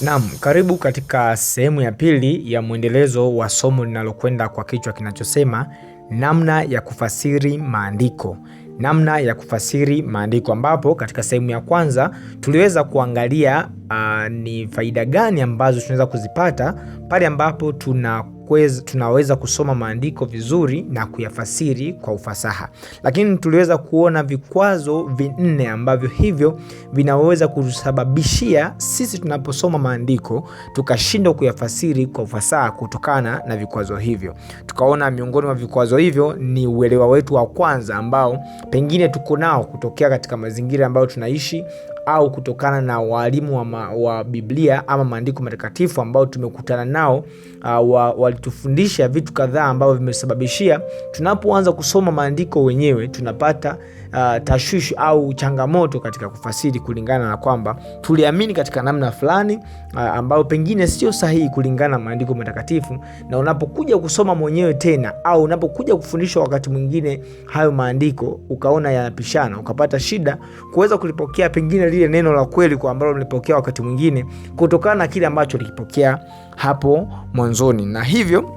Naam, karibu katika sehemu ya pili ya mwendelezo wa somo linalokwenda kwa kichwa kinachosema namna ya kufasiri maandiko. Namna ya kufasiri maandiko, ambapo katika sehemu ya kwanza tuliweza kuangalia ni faida gani ambazo tunaweza kuzipata pale ambapo tunaweza kusoma maandiko vizuri na kuyafasiri kwa ufasaha. Lakini tuliweza kuona vikwazo vinne ambavyo hivyo vinaweza kusababishia sisi tunaposoma maandiko tukashindwa kuyafasiri kwa ufasaha kutokana na vikwazo hivyo. Tukaona miongoni mwa vikwazo hivyo ni uelewa wetu wa kwanza ambao pengine tuko nao kutokea katika mazingira ambayo tunaishi, au kutokana na walimu wa Biblia ama maandiko matakatifu ambao tumekutana nao. Walitufundisha vitu kadhaa ambavyo vimesababishia tunapoanza kusoma maandiko wenyewe tunapata tashwishi au changamoto katika kufasiri, kulingana na kwamba tuliamini katika namna fulani ambayo pengine sio sahihi kulingana na maandiko matakatifu. Na unapokuja kusoma mwenyewe tena, au unapokuja kufundishwa wakati mwingine hayo maandiko ukaona yanapishana, ukapata shida kuweza kulipokea pengine lile neno la kweli kwa ambalo ulipokea wakati mwingine kutokana na kile ambacho ulikipokea hapo mwanzoni. Na hivyo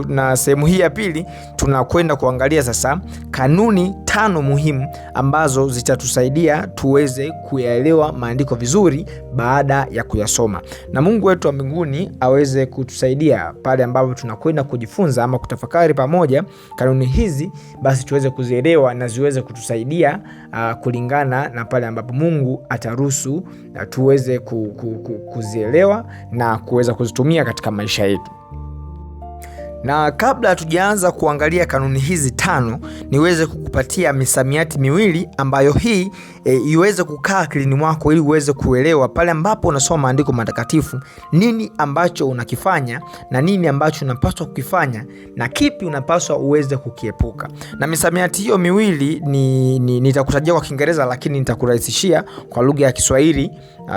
na sehemu hii ya pili tunakwenda kuangalia sasa kanuni 5 muhimu ambazo zitatusaidia tuweze kuyaelewa maandiko vizuri baada ya kuyasoma. Na Mungu wetu wa mbinguni aweze kutusaidia pale ambapo tunakwenda kujifunza ama kutafakari pamoja kanuni hizi, basi tuweze kuzielewa na ziweze kutusaidia kulingana na pale ambapo Mungu ataruhusu tuweze kuzielewa na kuweza kuzitumia katika maisha yetu. Na kabla tujaanza kuangalia kanuni hizi 5, niweze kukupatia misamiati miwili ambayo hii iweze kukaa akilini mwako ili uweze kuelewa pale ambapo unasoma maandiko matakatifu nini ambacho unakifanya na nini ambacho unapaswa kukifanya na kipi unapaswa uweze kukiepuka. Na misamiati hiyo miwili nitakutajia kwa Kiingereza, lakini nitakurahisishia kwa lugha ya Kiswahili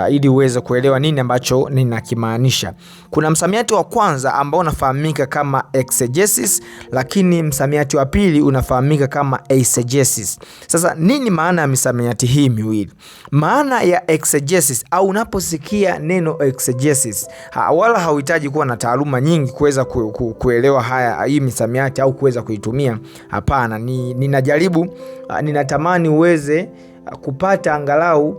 ili uweze kuelewa nini ambacho ninakimaanisha. Kuna msamiati wa kwanza ambao unafahamika kama exegesis, lakini msamiati wa pili unafahamika kama eisegesis. Sasa nini maana ya misamiati hii miwili? Maana ya exegesis, au unaposikia neno exegesis, wala hauhitaji kuwa na taaluma nyingi kuweza kuelewa hii misamiati au kuweza kuitumia. Hapana, ninatamani uweze kupata angalau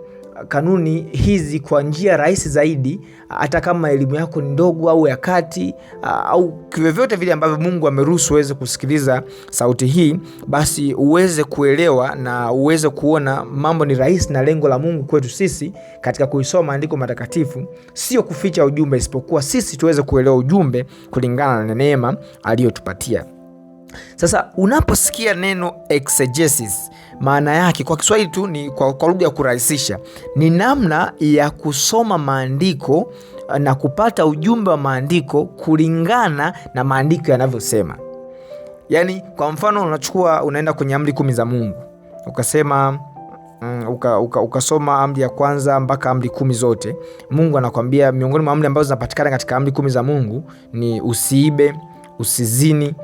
kanuni hizi kwa njia rahisi zaidi, hata kama elimu yako ni ndogo au ya kati, au vyovyote vile ambavyo Mungu ameruhusu uweze kusikiliza sauti hii, basi uweze kuelewa na uweze kuona mambo ni rahisi. Na lengo la Mungu kwetu sisi katika kuisoma maandiko matakatifu sio kuficha ujumbe, isipokuwa sisi tuweze kuelewa ujumbe kulingana na neema aliyotupatia. Sasa unaposikia neno exegesis, maana yake kwa Kiswahili tu ni kwa lugha ya kurahisisha, ni namna ya kusoma maandiko na kupata ujumbe wa maandiko kulingana na maandiko yanavyosema. Yaani kwa mfano unaenda kwenye amri 10 za Mungu, ukasema ukasoma amri ya kwanza mpaka amri 10 zote. Mungu anakuambia miongoni mwa amri ambazo zinapatikana katika amri 10 za Mungu ni usiibe, usizini.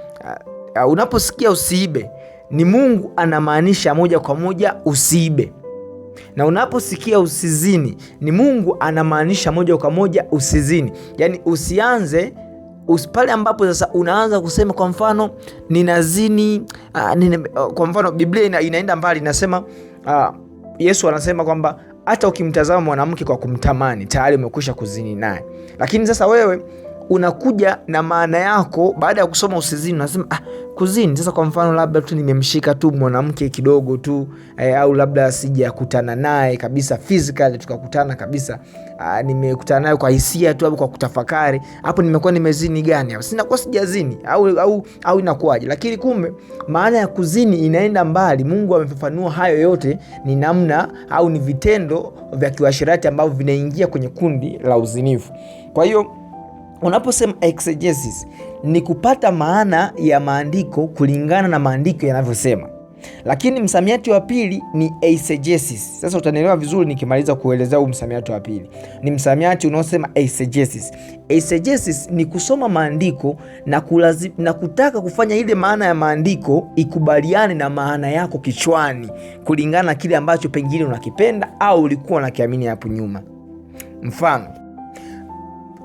Unaposikia usiibe, ni Mungu anamaanisha moja kwa moja usiibe. Na unaposikia usizini, ni Mungu anamaanisha moja kwa moja usizini. Yaani usianze pale ambapo sasa unaanza kusema kwa mfano ninazini, kwa mfano Biblia inaenda mbali, inasema Yesu anasema kwamba hata ukimtazama mwanamke kwa kumtamani tayari umekwisha kuzini naye. Lakini sasa wewe unakuja na maana yako baada ya kusoma usizini, unasema kuzini. Sasa kwa mfano labda tu nimemshika tu mwanamke kidogo tu, au labda sijakutana naye kabisa physically, tukakutana kabisa, nimekutana naye kwa hisia tu au kwa kutafakari, hapo nimekuwa nimezini gani? Hapo sinakuwa sijazini au inakuwaje? Lakini kumbe maana ya kuzini inaenda mbali. Mungu amefafanua hayo yote ni namna au ni vitendo vya kiuasherati ambavyo vinaingia kwenye kundi la uzinifu. Kwa hiyo unaposema exegesis ni kupata maana ya maandiko kulingana na maandiko yanavyosema. Lakini msamiati wa pili ni eisegesis. Sasa utanielewa vizuri nikimaliza kuelezea huu msamiati wa pili. Ni msamiati unaosema eisegesis. Eisegesis ni kusoma maandiko na kutaka kufanya ile maana ya maandiko ikubaliane na maana yako kichwani kulingana na kile ambacho pengine unakipenda au ulikuwa unakiamini hapo nyuma. Mfano,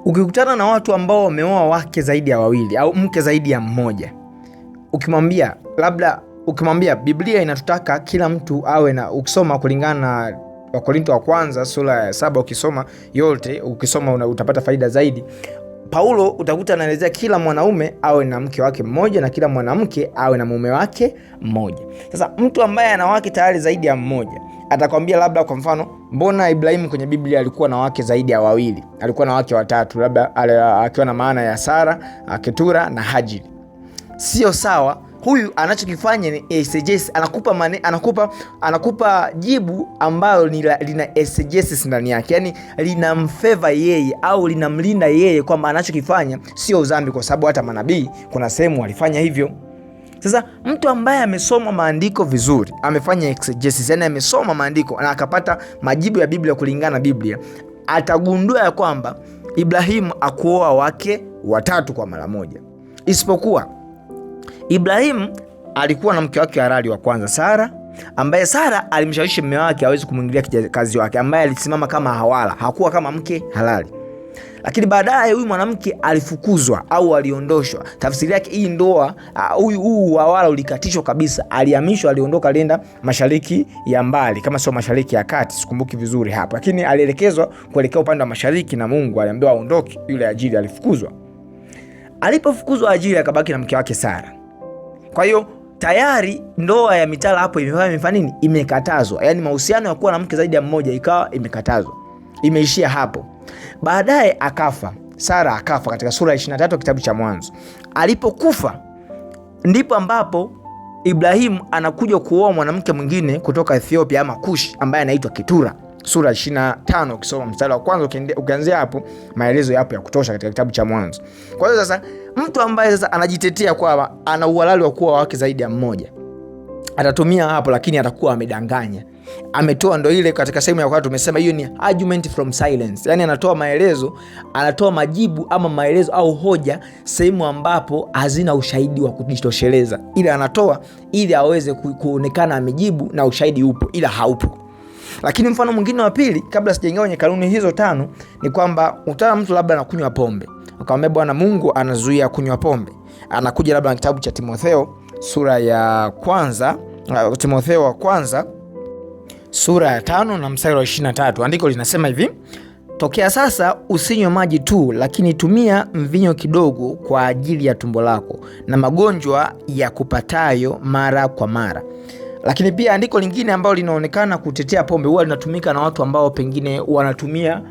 ukikutana na watu ambao wameoa wake zaidi ya wawili au mke zaidi ya mmoja, ukimwambia Biblia inatutaka kila mtu awe na, ukisoma kulingana na Wakorintho wa kwanza sura ya 7, ukisoma yote, utapata faida zaidi. Paulo utakuta anaelezea kila mwanaume awe na mke wake mmoja na kila mwanamke awe na mume wake mmoja. Sasa mtu ambaye ana wake tayari zaidi ya mmoja atakwambia labda kwa mfano, mbona Ibrahimu kwenye Biblia alikuwa na wake zaidi ya wawili, alikuwa na wake watatu, labda akiwa na maana ya Sara, Ketura na Hajiri. Sio sawa. Huyu anachokifanya ni exegesis, anakupa jibu ambalo lina exegesis ndani yake, yani linamfavor yeye au linamlinda yeye kwamba anachokifanya sio dhambi, kwa sababu hata manabii kuna sehemu walifanya hivyo. Sasa mtu ambaye amesoma maandiko vizuri, amefanya exegesis, yani amesoma maandiko na akapata majibu ya Biblia kulingana na Biblia, atagundua ya kwamba Ibrahimu akuoa wake watatu kwa mara moja. Isipokuwa Ibrahimu alikuwa na mke wake halali wa kwanza Sara, ambaye Sara alimshawishi mume wake aweze kumwingilia kazi wake, ambaye alisimama kama hawala, hakuwa kama mke halali. Lakini baadaye huyu mwanamke alifukuzwa au aliondoshwa. Tafsiri yake hii ndoa, huyu hawala ulikatishwa kabisa, alihamishwa, aliondoka, alienda mashariki ya mbali, kama sio mashariki ya kati, sikumbuki vizuri hapa, lakini alielekezwa kuelekea upande wa mashariki na Mungu aliambiwa aondoke. Yule Hajiri alifukuzwa. Alipofukuzwa Hajiri akabaki na mke wake Sara. Kwa hiyo tayari ndoa ya mitala hapo imekatazwa. Yani mahusiano ya kuwa na mke zaidi ya mmoja ikawa imekatazwa. Imeishia hapo. Baadaye akafa. Sara akafa katika sura ya 23 kitabu cha Mwanzo. Alipokufa ndipo ambapo Ibrahimu anakuja kuoa mwanamke mwingine kutoka Ethiopia ama Kush, ambaye anaitwa Ketura. Sura 25 ukisoma mstari wa kwanza ukianzia hapo, maelezo yapo ya kutosha katika kitabu cha Mwanzo. Kwa hiyo sasa mtu ambaye sasa anajitetea kwamba ana uhalali wa kuwa wake zaidi ya mmoja atatumia hapo, lakini atakuwa amedanganya. Ametoa ndo ile katika sehemu ya kwanza tumesema hiyo ni argument from silence. Yani anatoa majibu ama maelezo au hoja sehemu ambapo hazina ushahidi wa kujitosheleza. Ila anatoa ili aweze kuonekana amejibu na ushahidi upo, ila haupo. Lakini mfano mwingine wa pili, kabla sijaingia kwenye kanuni hizo 5, ni kwamba utana mtu labda anakunywa pombe. Akamwambia Bwana Mungu anazuia kunywa pombe. Anakuja labda na kitabu cha Timotheo sura ya kwanza, Timotheo wa kwanza sura ya 5 na mstari wa 23. Andiko linasema hivi: tokea sasa usinywe maji tu, lakini tumia mvinyo kidogo kwa ajili ya tumbo lako na magonjwa ya kupatayo mara kwa mara. Lakini pia andiko lingine ambalo linaonekana kutetea pombe huwa linatumika na watu ambao pengine wanatumia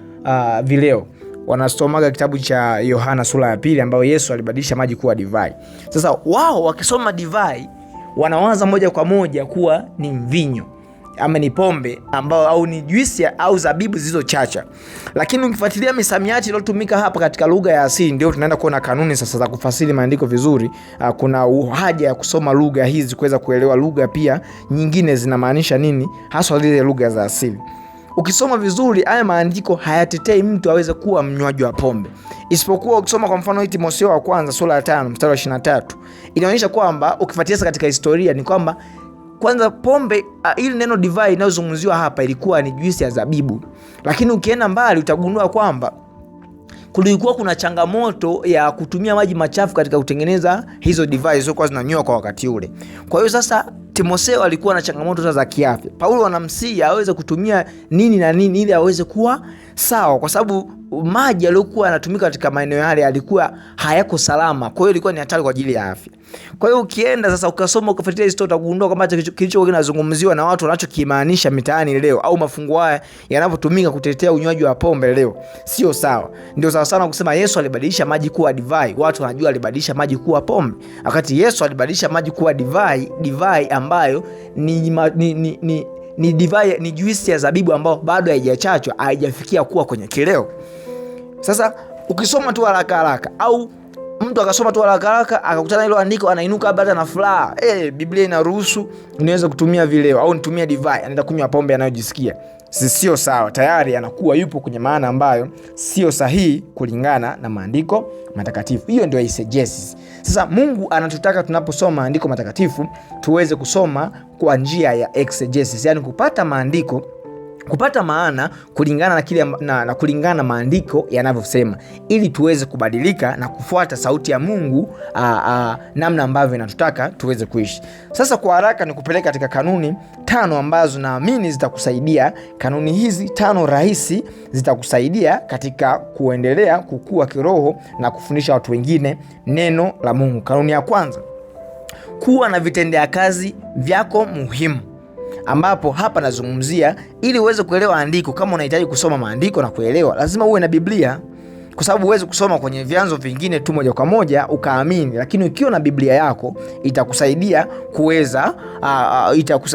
vileo. Wanasomaga kitabu cha Yohana sura ya 2 ambao Yesu alibadilisha maji kuwa divai. Sasa wao wakisoma divai wanawaza moja kwa moja kuwa ni mvinyo ama ni pombe ambao au ni juisi au zabibu zilizochacha. Lakini ukifuatilia misamiati iliyotumika hapa katika lugha ya asili, ndio tunaenda kuona kanuni sasa za kufasiri maandiko vizuri. Kuna haja ya kusoma lugha hizi kuweza kuelewa lugha pia nyingine zinamaanisha nini, hasa zile lugha za asili. Ukisoma vizuri haya maandiko hayatetei mtu aweze kuwa mnywaji wa pombe. Isipokuwa ukisoma kwa mfano Timotheo wa kwanza sura ya 5 mstari wa 23, inaonyesha kwamba ukifuatilia katika historia ni kwamba kwanza pombe, ili neno divai inayozungumziwa hapa ilikuwa ni juisi ya zabibu. Lakini ukienda mbali utagundua kwamba kulikuwa kuna changamoto ya kutumia maji machafu katika kutengeneza hizo divai zilizokuwa zinanywa kwa wakati ule. Kwa hiyo sasa Timotheo alikuwa na changamoto za kiafya. Paulo anamsihi aweze kutumia nini na nini ili aweze kuwa sawa, kwa sababu maji yaliokuwa yanatumika katika maeneo yale yalikuwa hayako salama. Kwa hiyo ilikuwa ni hatari kwa ajili ya afya. Kwa hiyo ukienda sasa ukasoma ukafuatilia historia utagundua kwamba kilichokuwa kinazungumziwa na watu wanachokimaanisha mitaani leo au mafungu haya yanapotumika kutetea unywaji wa pombe leo sio sawa. Ndio sawa sana kusema Yesu alibadilisha maji kuwa divai. Watu wanajua alibadilisha maji kuwa pombe, wakati Yesu alibadilisha maji kuwa divai ambayo ni divai, ni juisi ya zabibu ambayo bado haijachachwa, haijafikia kuwa kwenye kileo. Sasa ukisoma tu haraka au mtu akasoma tu haraka akakutana hilo andiko, anainuka baada na furaha, Biblia inaruhusu niweze kutumia vileo au nitumie divai, anaenda kunywa pombe anayojisikia. Sio sawa, tayari anakuwa yupo kwenye maana ambayo sio sahihi kulingana na maandiko matakatifu. Hiyo ndio exegesis. Sasa Mungu anatutaka tunaposoma maandiko matakatifu tuweze kusoma kwa njia ya exegesis, yani kupata maandiko kupata maana kulingana na kile na kulingana na maandiko yanavyosema, ili tuweze kubadilika na kufuata sauti ya Mungu namna ambavyo inatutaka tuweze kuishi. Sasa kwa haraka nikupeleka katika kanuni 5 ambazo naamini zitakusaidia. Kanuni hizi 5 rahisi zitakusaidia katika kuendelea kukua kiroho na kufundisha watu wengine neno la Mungu. Kanuni ya kwanza, kuwa na vitendea kazi vyako muhimu, ambapo hapa nazungumzia ili uweze kuelewa andiko. Kama unahitaji kusoma maandiko na kuelewa, lazima uwe na Biblia, kwa sababu uweze kusoma kwenye vyanzo vingine tu moja kwa moja ukaamini. Lakini ukiwa na Biblia yako itakusaidia kuweza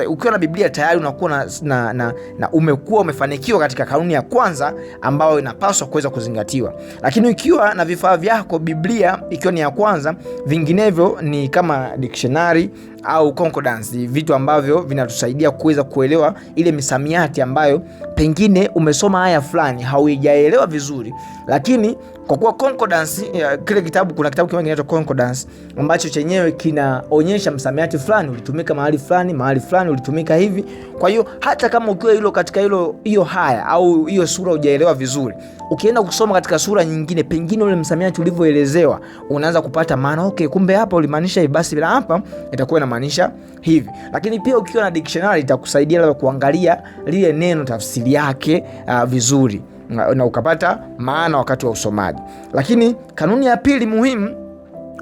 ukiwa na Biblia tayari unakuwa na umekuwa umefanikiwa katika kanuni ya kwanza ambayo inapaswa kuweza kuzingatiwa. Lakini ukiwa na vifaa vyako, Biblia ikiwa ni ya kwanza, vinginevyo ni kama dictionary au concordance, vitu ambavyo vinatusaidia kuweza kuelewa ile misamiati ambayo pengine umesoma aya fulani haujaelewa vizuri. Lakini kwa kuwa concordance, kile kitabu, kuna kitabu kimoja kinaitwa concordance ambacho chenyewe kinaonyesha msamiati fulani ulitumika mahali fulani ulitumika hivi. Kwa hiyo hata kama ukiwa hilo katika hiyo haya au hiyo sura hujaelewa vizuri, ukienda kusoma katika sura nyingine, pengine ule msamiati ulivyoelezewa unaanza kupata maana. Okay, kumbe hapa ulimaanisha hivi, basi bila hapa itakuwa inamaanisha hivi. Lakini pia ukiwa na dictionary itakusaidia labda kuangalia lile neno tafsiri yake vizuri na ukapata maana wakati wa usomaji. Lakini kanuni ya pili muhimu,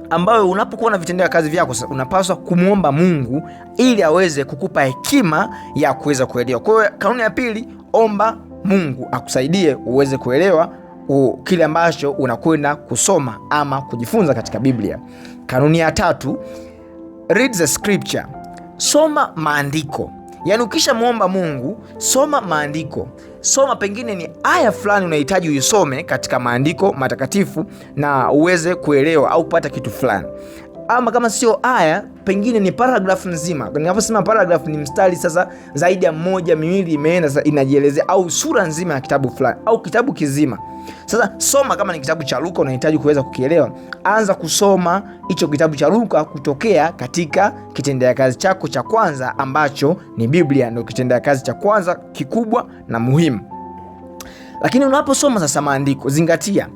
ambayo unapokuwa na vitendea kazi vyako, unapaswa kumuomba Mungu ili aweze kukupa hekima ya kuweza kuelewa. Kwa hiyo kanuni ya pili, omba Mungu akusaidie uweze kuelewa kile ambacho unakwenda kusoma ama kujifunza katika Biblia. Kanuni ya tatu, read the scripture. Soma maandiko. Yaani ukisha muomba Mungu, soma maandiko. Soma, pengine ni aya fulani unahitaji uisome katika maandiko matakatifu na uweze kuelewa au kupata kitu fulani. Ama kama sio aya, pengine ni paragraph nzima. Ninaposema paragraph ni mstari sasa zaidi ya 1, 2 imeenda inajielezea, au sura nzima ya kitabu fulani au kitabu kizima. Sasa soma, kama ni kitabu cha Luka unahitaji kuweza kukielewa, anza kusoma hicho kitabu cha Luka kutokea katika kitendea kazi chako cha kwanza ambacho ni Biblia. Ndio kitendea kazi cha kwanza kikubwa na muhimu. Lakini unaposoma sasa maandiko, zingatia,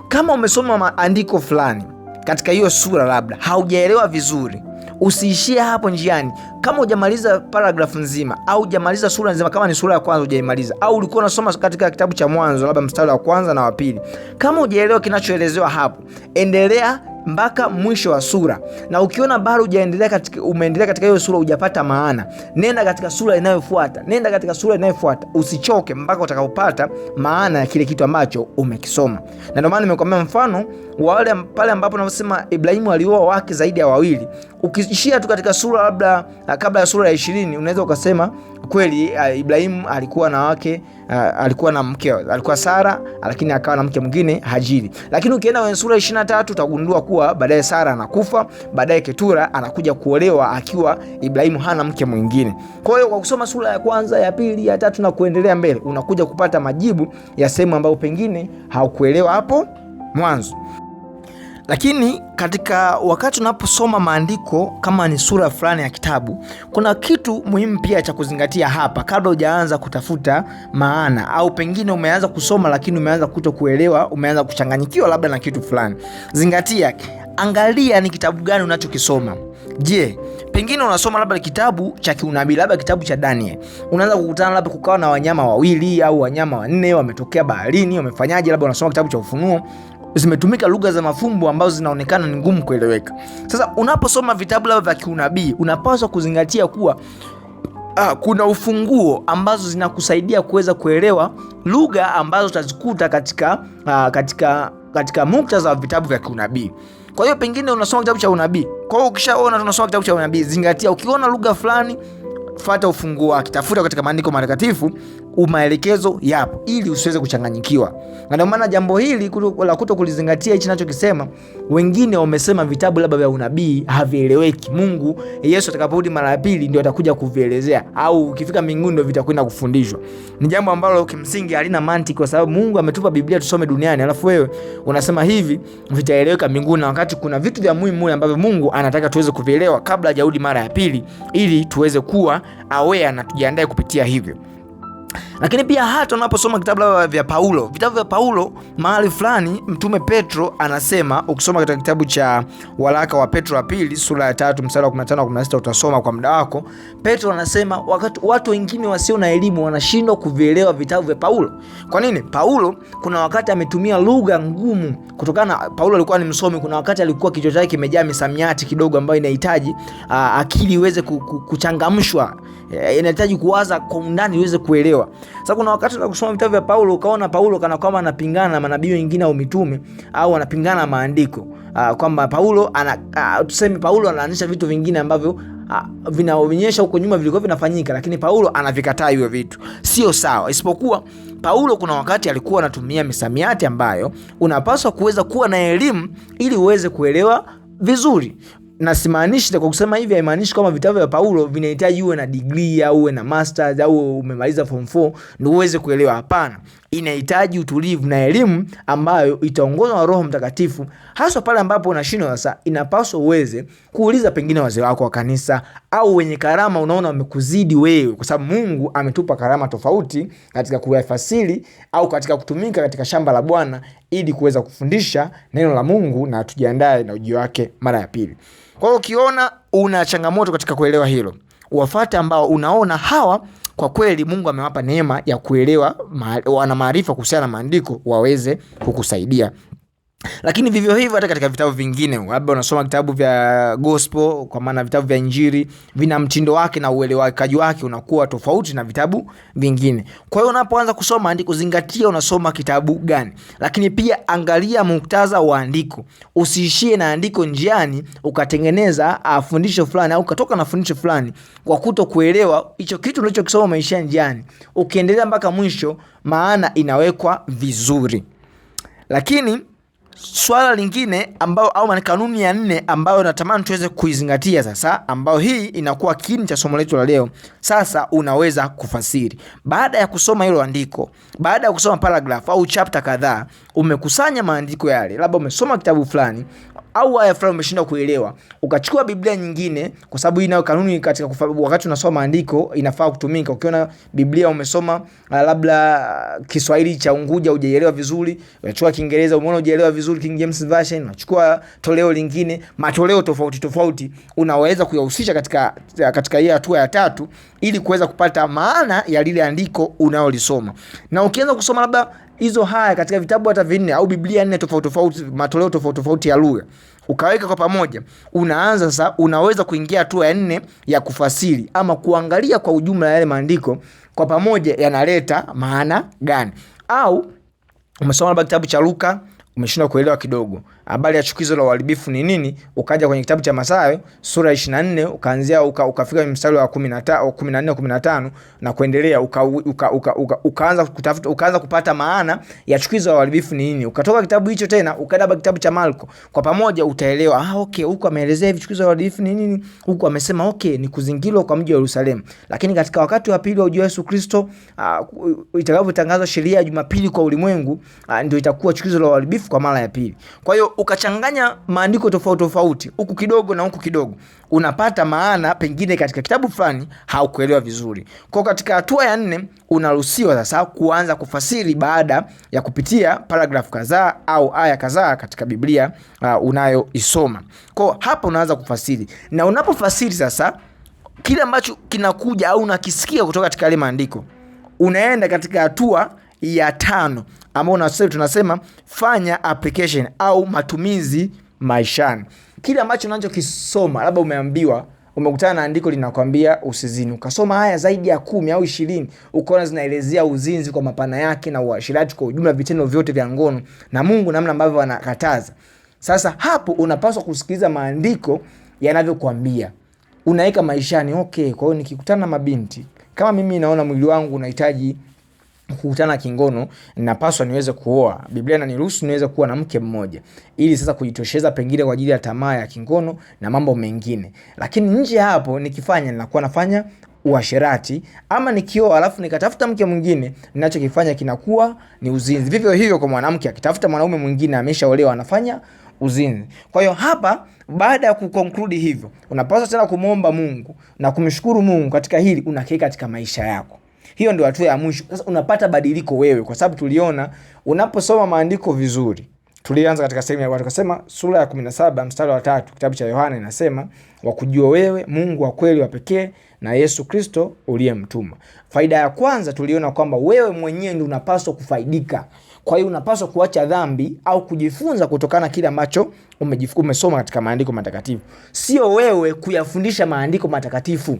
kama umesoma maandiko fulani katika hiyo sura labda haujaelewa vizuri, usiishie hapo njiani. Kama hujamaliza paragraph nzima au hujamaliza sura nzima, kama ni sura ya kwanza hujaimaliza, au ulikuwa unasoma katika kitabu cha Mwanzo labda mstari wa kwanza na wa pili, kama hujaelewa kinachoelezewa hapo, endelea mpaka mwisho wa sura. Na ukiona bado umeendelea katika hiyo sura hujapata maana, nenda katika sura inayofuata. Usichoke mpaka utakapopata maana ya kile kitu ambacho umekisoma. Na ndio maana nimekuambia mfano wale pale ambapo tunasema Ibrahimu alioa wake zaidi ya 2. Ukiishia tu katika sura labda kabla ya sura ya 20, unaweza ukasema kweli Ibrahimu alikuwa na wake, alikuwa na mke, alikuwa Sara, lakini akawa na mke mwingine Hajiri. Lakini ukienda kwenye sura 23 utagundua kuwa baadaye Sara anakufa, baadaye Ketura anakuja kuolewa akiwa Ibrahimu hana mke mwingine. Kwa hiyo kwa kusoma sura ya kwanza, ya pili, ya tatu na kuendelea mbele, unakuja kupata majibu ya sehemu ambayo pengine haukuelewa hapo mwanzo. Lakini katika wakati unaposoma maandiko, kama ni sura fulani ya kitabu, kuna kitu muhimu pia cha kuzingatia hapa kabla hujaanza kutafuta maana, au pengine umeanza kusoma lakini umeanza kutokuelewa, umeanza kuchanganyikiwa labda na kitu fulani. Zingatia, angalia ni kitabu gani unachokisoma. Je, pengine unasoma labda kitabu cha kiunabii, labda kitabu cha Daniel. Unaanza kukutana labda kukawa na wanyama 2 au wanyama 4 wametokea baharini, wamefanyaje? Labda unasoma kitabu cha Ufunuo, zimetumika lugha za mafumbo ambazo zinaonekana ni ngumu kueleweka. Sasa unaposoma vitabu labda vya kiunabii, unapaswa kuzingatia kuwa kuna ufunguo ambazo zinakusaidia kuweza kuelewa lugha ambazo utazikuta katika muktadha wa vitabu vya kiunabii. Kwa hiyo pengine unasoma kitabu cha unabii. Kwa hiyo ukishaona tunasoma kitabu cha unabii, zingatia, ukiona lugha fulani, fuata ufunguo wake, tafuta katika maandiko matakatifu, maelekezo yapo ili usiweze kuchanganyikiwa. Na ndio maana jambo hili la kutokulizingatia hichi ninachokisema, wengine wamesema vitabu labda vya unabii havieleweki. Mungu Yesu atakaporudi mara ya pili ndio atakuja kuvielezea, au ukifika mbinguni ndio vitakwenda kufundishwa. Ni jambo ambalo kimsingi halina mantiki, kwa sababu Mungu ametupa Biblia tusome duniani, alafu wewe unasema hivi vitaeleweka mbinguni, na wakati kuna vitu vya muhimu ambavyo Mungu anataka tuweze kuvielewa kabla hajarudi mara ya pili, ili tuweze kuwa aware na tujiandae kupitia hivyo. Lakini pia hata unaposoma vitabu vya Paulo mahali fulani mtume Petro anasema, ukisoma katika kitabu cha waraka wa Petro wa pili sura ya 3 mstari wa 15 na 16, utasoma kwa muda wako. Petro anasema wakati watu wengine wasio na elimu wanashindwa kuvielewa vitabu vya Paulo. Kwa nini? Paulo kuna wakati ametumia lugha ngumu, kutokana na Paulo alikuwa ni msomi. Kuna wakati alikuwa kichwa chake kimejaa misamiati kidogo ambayo inahitaji akili iweze kuchangamshwa, inahitaji kuwaza kwa undani iweze kuelewa. Sasa kuna wakati kusoma vitabu vya Paulo ukaona Paulo kana kwamba anapingana na manabii wengine au mitume, au anapingana na maandiko, kwamba Paulo tuseme Paulo anaanisha vitu vingine ambavyo vinaonyesha huko nyuma vilikuwa vinafanyika, lakini Paulo anavikataa hivyo vitu. Sio sawa. Isipokuwa Paulo kuna wakati alikuwa anatumia misamiati ambayo unapaswa kuweza kuwa na elimu ili uweze kuelewa vizuri. Na simaanishi kwa kusema hivi, haimaanishi kama vitabu vya Paulo vinahitaji uwe na degree au uwe na masters au umemaliza form 4 ndio uweze kuelewa. Hapana, inahitaji utulivu na elimu ambayo itaongozwa na Roho Mtakatifu. Hasa pale ambapo unashindwa, sasa inapaswa uweze kuuliza pengine wazee wako wa kanisa au wenye karama unaona wamekuzidi wewe, kwa sababu Mungu ametupa karama tofauti katika kuyafasiri au katika kutumika katika shamba la Bwana ili kuweza kufundisha neno la Mungu na tujiandae na ujio wake mara ya pili. Kwa hiyo ukiona una changamoto katika kuelewa hilo, wafuate ambao unaona hawa kwa kweli Mungu amewapa neema ya kuelewa, wana maarifa kuhusiana na maandiko, waweze kukusaidia. Lakini vivyo hivyo hata katika vitabu vingine, labda unasoma vitabu vya gospel, kwa maana vitabu vya injili vina mtindo wake na uelewekaji wake unakuwa tofauti na vitabu vingine. Kwa hiyo unapoanza kusoma andiko, zingatia unasoma kitabu gani. Lakini pia angalia muktadha wa andiko. Usiishie na andiko njiani ukatengeneza fundisho fulani au ukatoka na fundisho fulani kwa kutokuelewa hicho kitu unachokisoma maisha njiani. Ukiendelea mpaka mwisho, maana inawekwa vizuri. Lakini swala lingine ambao au kanuni ya 4 ambayo natamani tuweze kuizingatia sasa, ambao hii inakuwa kiini cha somo letu la leo. Sasa unaweza kufasiri. Baada ya kusoma hilo andiko, baada ya kusoma paragraph au chapter kadhaa, umekusanya maandiko yale, labda umesoma kitabu fulani au aya fulani umeshindwa kuelewa, ukachukua Biblia nyingine, kwa sababu hii nayo kanuni katika wakati unasoma maandiko inafaa kutumika. Ukiona Biblia umesoma labda Kiswahili cha Unguja hujaelewa vizuri, unachukua Kiingereza, umeona hujaelewa vizuri King James Version, unachukua toleo lingine, matoleo tofauti unaweza kuyahusisha katika hii hatua ya 3 ili kuweza kupata maana ya lile andiko unayolisoma. Na ukianza kusoma labda hizo haya katika vitabu hata 4 au Biblia 4 tofauti, matoleo tofauti ya lugha, ukaweka kwa pamoja, unaanza sasa, unaweza kuingia hatua ya 4 ya kufasiri ama kuangalia kwa ujumla yale maandiko kwa pamoja yanaleta maana gani. Au umesoma labda kitabu cha Luka, umeshindwa kuelewa kidogo habari ya chukizo la uharibifu ni nini, ukaja kwenye kitabu cha Mathayo sura 24 ukaanzia ukafika mstari wa 14 15 na kuendelea, ukaanza kutafuta, ukaanza kupata maana ya chukizo la uharibifu ni nini. Ukatoka kitabu hicho tena ukaenda kitabu cha Marko, kwa pamoja utaelewa okay, huko ameelezea hivi chukizo la uharibifu ni nini, huko amesema okay ni kuzingirwa kwa mji wa Yerusalemu. Lakini katika wakati wa pili wa ujio wa Yesu Kristo, itakapotangazwa sheria ya Jumapili kwa ulimwengu, ndio itakuwa chukizo la uharibifu kwa mara ya pili. Kwa hiyo ukachanganya maandiko tofauti huku kidogo na huku kidogo, unapata maana pengine katika kitabu fulani haukuelewa vizuri. Kwa katika hatua ya 4 unaruhusiwa sasa kuanza kufasiri baada ya kupitia paragraph kadhaa au aya kadhaa katika Biblia unayoisoma. Kwa hapa unaanza kufasiri, na unapofasiri sasa kile ambacho kinakuja au unakisikia kutoka katika yale maandiko, unaenda katika hatua ya 5 ambao tunasema fanya application au matumizi maishani. Kile ambacho unachokisoma, labda umeambiwa, umekutana na andiko linakwambia usizini, ukasoma haya zaidi ya 10 au 20, ukaona zinaelezea uzinzi kwa mapana yake na uasherati kwa ujumla, vitendo vyote vya ngono na Mungu namna ambavyo anakataza. Sasa hapo unapaswa kusikiliza maandiko yanavyokuambia, unaweka maishani. Okay, kwa hiyo nikikutana na mabinti, kama mimi naona mwili wangu unahitaji kukutana kingono, ninapaswa niweze kuoa. Biblia inaniruhusu niweze kuwa na mke mmoja ili sasa kujitosheza pengine kwa ajili ya tamaa ya kingono na mambo mengine. Lakini nje hapo nikifanya, ninakuwa nafanya uasherati, ama nikioa alafu nikatafuta mke mwingine, ninachokifanya kinakuwa ni uzinzi. Vivyo hivyo kwa mwanamke akitafuta mwanaume mwingine ameshaolewa, anafanya uzinzi. Kwa hiyo hapa, baada ya kuconclude hivyo, unapaswa tena kumuomba Mungu na kumshukuru Mungu katika hili unakeka katika maisha yako. Hiyo ndio hatua ya mwisho. Sasa unapata badiliko wewe, kwa sababu tuliona unaposoma maandiko vizuri. Tulianza katika sehemu ya watu tukasema sura ya 17 mstari wa 3 kitabu cha Yohana inasema, wakujua wewe Mungu wa kweli wa pekee na Yesu Kristo uliyemtuma. Faida ya kwanza tuliona kwamba wewe mwenyewe ndio unapaswa kufaidika. Kwa hiyo unapaswa kuacha dhambi au kujifunza kutokana kile ambacho umesoma katika maandiko matakatifu. Sio wewe kuyafundisha maandiko matakatifu.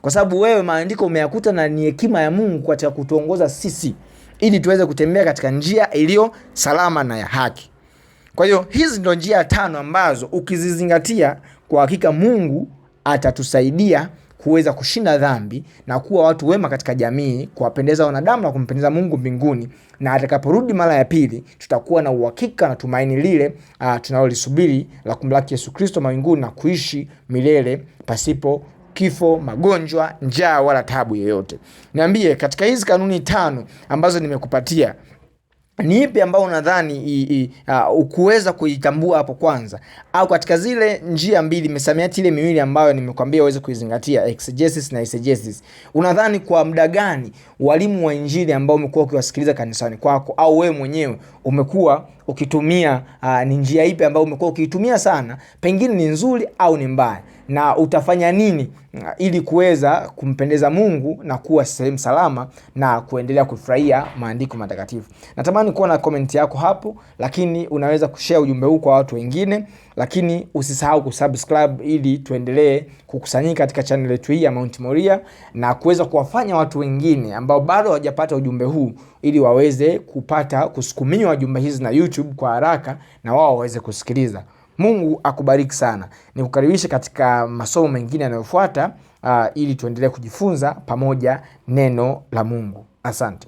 Kwa sababu wewe maandiko umeyakuta na ni hekima ya Mungu katika kutuongoza sisi ili tuweze kutembea katika njia iliyo salama na ya haki. Kwa hiyo hizi ndio njia 5 ambazo ukizizingatia kwa hakika Mungu atatusaidia kuweza kushinda dhambi na kuwa watu wema katika jamii, kuwapendeza wanadamu na kumpendeza Mungu mbinguni. Na atakaporudi mara ya pili, tutakuwa na uhakika na tumaini lile tunalolisubiri la kumlaki Yesu Kristo mawinguni na kuishi milele pasipo kifo, magonjwa, njaa wala taabu yoyote. Niambie, katika hizi kanuni 5 ambazo nimekupatia, ni ipi ambao unadhani ukuweza kuitambua hapo kwanza? Au katika zile njia mbili, misamiati ile miwili ambayo nimekuambia uweze kuizingatia, exegesis na eisegesis, unadhani kwa muda gani walimu wa injili ambao umekuwa ukiwasikiliza kanisani kwako au wewe mwenyewe umekuwa ukitumia, ni njia ipi ambayo umekuwa ukiitumia sana, pengine ni nzuri au ni mbaya, na utafanya nini ili kuweza kumpendeza Mungu na kuwa sehemu salama na kuendelea kufurahia maandiko matakatifu? Natamani kuona comment yako hapo, lakini unaweza kushare ujumbe huu kwa watu wengine, lakini usisahau kusubscribe ili tuendelee kukusanyika katika channel yetu hii ya Mount Moriah na kuweza kuwafanya watu wengine ambao bado hawajapata ujumbe huu ili waweze kupata kusukumiwa ujumbe hizi na YouTube kwa haraka na wao waweze kusikiliza. Mungu akubariki sana. Nikukaribisha katika masomo mengine yanayofuata ili tuendelee kujifunza pamoja neno la Mungu. Asante.